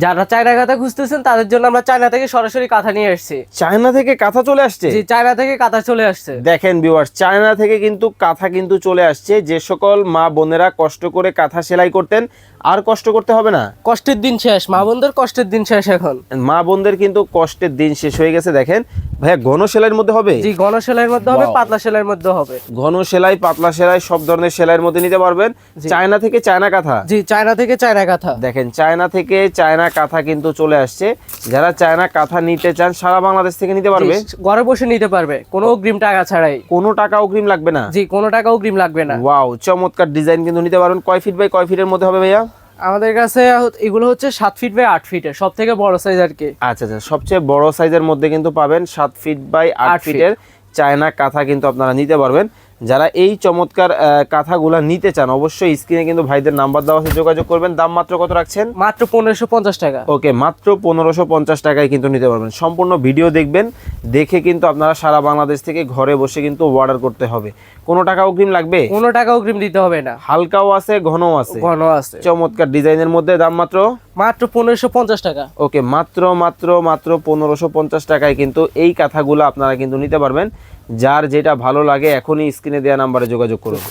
যারা চায়না কাঁথা খুঁজতেছেন তাদের জন্য আমরা চায়না থেকে সরাসরি কাঁথা নিয়ে আসছি। চায়না থেকে কাঁথা চলে আসছে? জি, চায়না থেকে কাঁথা চলে আসছে। দেখেন ভিউয়ার্স, চায়না থেকে কিন্তু কাঁথা কিন্তু চলে আসছে। যে সকল মা বোনেরা কষ্ট করে কাঁথা সেলাই করতেন আর কষ্ট করতে হবে না। কষ্টের দিন শেষ, মা বোনদের কষ্টের দিন শেষ এখন। মা বোনদের কিন্তু কষ্টের দিন শেষ হয়ে গেছে। দেখেন ভাইয়া, ঘন সেলাইয়ের মধ্যে হবে? জি, ঘন সেলাইয়ের মধ্যে হবে, Wow. পাতলা সেলাইয়ের মধ্যে হবে। ঘন সেলাই, পাতলা সেলাই সব ধরনের সেলাইয়ের মধ্যে নিতে পারবেন। জি। চায়না থেকে চায়না কাঁথা। জি, চায়না থেকে চায়না কাঁথা। দেখেন চায়না থেকে চায়না কাঁথা কিন্তু চলে আসছে। যারা চায়না কাঁথা নিতে চান সারা বাংলাদেশ থেকে নিতে পারবে। জি, ঘরে বসে নিতে পারবে, কোনো অগ্রিম টাকা ছাড়াই। কোনো টাকা অগ্রিম লাগবে না? জি, কোনো টাকা অগ্রিম লাগবে না। ওয়াও, চমৎকার ডিজাইন কিন্তু নিতে পারবেন। কয় ফিট বাই কয় ফিটের মধ্যে হবে ভাইয়া? আমাদের কাছে এগুলো হচ্ছে 7 ফিট বাই 8 ফিটের, সব থেকে বড় সাইজ আর কি। আচ্ছা আচ্ছা, সবচেয়ে বড় সাইজের মধ্যে কিন্তু পাবেন 7 ফিট বাই 8 8 ফিটের চায়না কাঁথা কিন্তু আপনারা নিতে পারবেন। যারা এই চমৎকার কাঁথাগুলা নিতে চান অবশ্যই স্ক্রিনে কিন্তু ভাইদের নাম্বার দেওয়া আছে, যোগাযোগ করবেন। দাম মাত্র কত রাখছেন? মাত্র 1550 টাকা। ওকে, মাত্র 1550 টাকায় কিন্তু নিতে পারবেন। সম্পূর্ণ ভিডিও দেখবেন, দেখে কিন্তু আপনারা সারা বাংলাদেশ থেকে ঘরে বসে কিন্তু অর্ডার করতে হবে। কোনো টাকা অগ্রিম লাগবে? কোনো টাকা অগ্রিম দিতে হবে না। হালকাও আছে, ঘনও আছে। ঘন আছে। চমৎকার ডিজাইনের মধ্যে দাম মাত্র মাত্র 1550 টাকা। ওকে, মাত্র 1550 টাকায় কিন্তু এই কাঁথাগুলো আপনারা কিন্তু নিতে পারবেন। যার যেটা ভালো লাগে এখনই স্ক্রিনে দেওয়া নাম্বারে যোগাযোগ করুন।